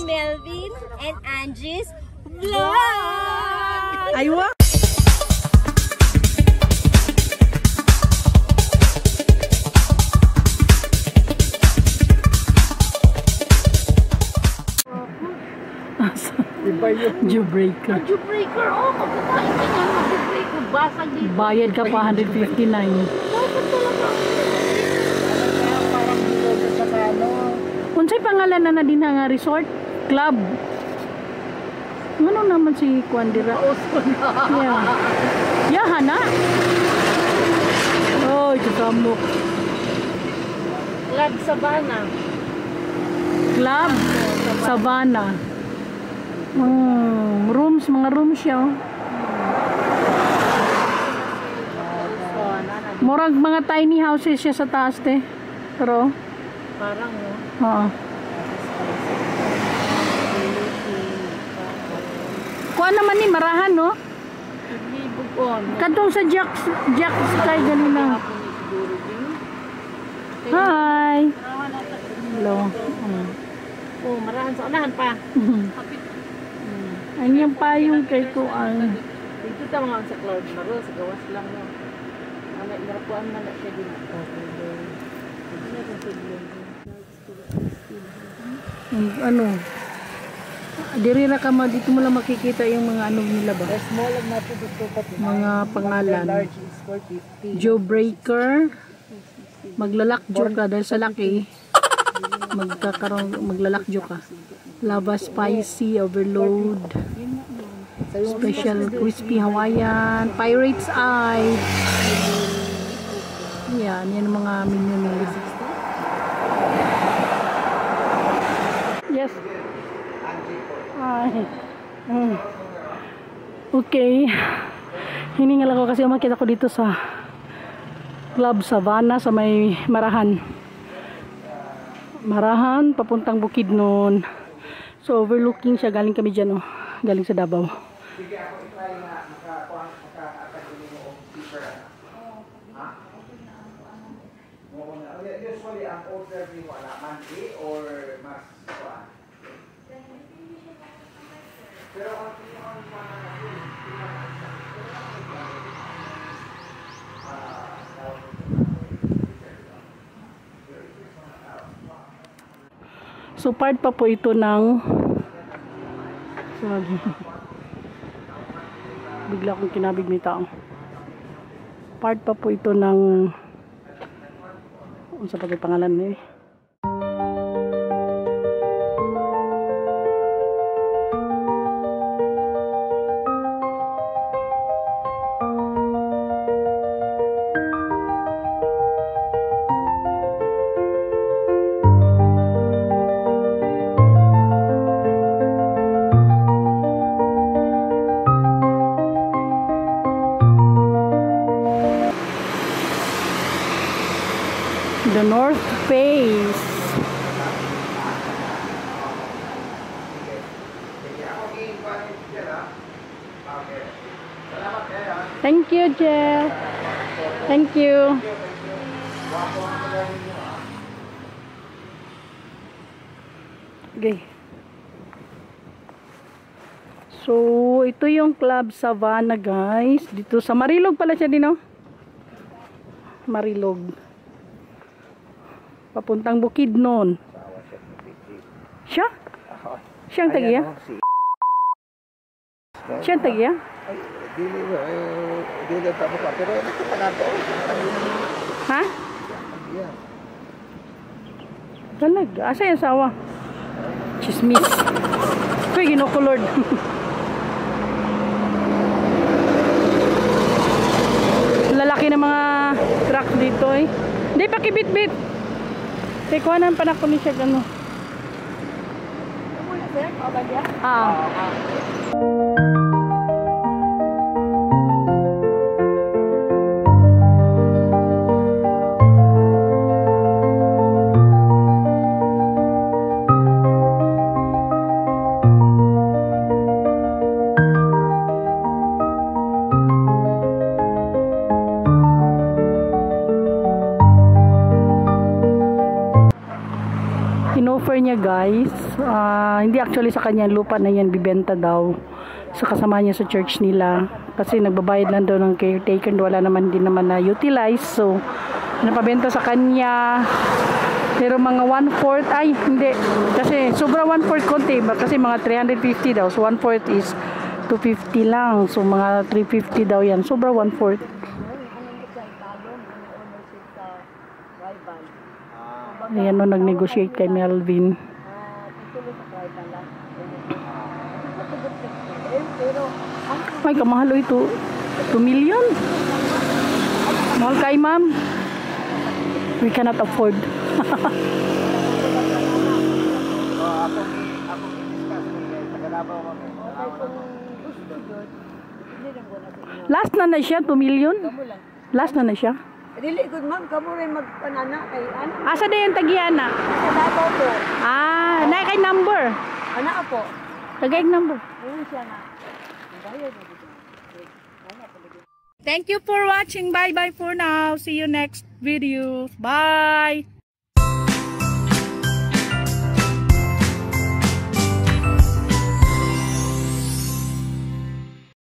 Melvin and Angie's Vlog! Aywa! Jawbreaker. Jawbreaker, oh, kapakain ka nga ng jawbreaker. Basag dito. Bayad ka pa 159. Dapat talaga. Kaya parang dito sa ano. Unsay pangalan na din nga resort? Club. Ano naman si Kwandira? Yeah. Yahan na. Oh, ito kamok. Club Savannah. Club Savannah. Rooms, mga rooms siya. Murag mga tiny houses siya sa taas te. Pero Parang, no? oo. Kuha naman ni marahan, no? Libog-on. Kadtong sa Jack Sky ganina. Hi. Hello. Oh, marahan sa unahan pa. Ang yung payong kay Kuan. Dito ta mga sa cloud maro sa gawas lang no. Ana irapuan man na siya din. Ano? Diri ra ka dito mo lang makikita yung mga ano nila ba? Small lang natin dito pati. Mga pangalan. Large is 450. Jawbreaker. Maglalakjo ka dahil sa laki. Maglalakjo ka. Lava spicy overload. Special crispy Hawaiian. Pirate's eye. Yan ang mga menu nila. Yes. Ay. Okay. Hiningal ako kasi umakit ako dito sa Club Savannah sa may Marahan. Marahan, papuntang Bukidnon. So overlooking siya, galing kami dyan, oh. Galing sa Davao. Usually ang order ni wala monthly or mas pero so part pa po ito ng bigla akong kinabig may tao. Part pa po ito ng sa pagay pangalan eh. The North Face. Thank you, Jel. Thank you. Okay. So, ito yung Club Savannah, guys. Dito sa Marilog pala siya din, no? Marilog. Papuntang Bukidnon. Siya? Siyang tagiya? Siyang tagiya? Dili ta mo ka pero ito pa nato. Ha? Talaga? Asa yung sawa? Chismis. Ito yung ginokulord. Lalaki ng mga truck dito eh. Hindi, pakibit-bit. Tekuha ng panak ko ni siya gano. In-offer niya guys guys. Hindi actually sa kanya lupa na yan bibenta daw sa kasama niya sa church nila kasi nagbabayad lang daw ng caretaker, wala naman din naman na utilize, so napabenta sa kanya. Pero mga 1/4 ay hindi kasi sobra 1/4 konti ba kasi mga 350 daw, so 1/4 is 250 lang, so mga 350 daw yan, sobra 1/4. Ayan o, nag-negotiate kay Melvin. Ay, kamahal o ito. 2 million. Mahal kay ma'am. We cannot afford. Ako i-discuss kung taga-Davao kami. Last na siya, 2 million. Last na siya. Dili good ma'am, kamo rin magpanana kay ano? Asa na yung tagiana? Sa Davao po. Na kay number. Ana po. Tagay number. Ayun siya na. Thank you for watching. Bye bye for now. See you next video. Bye.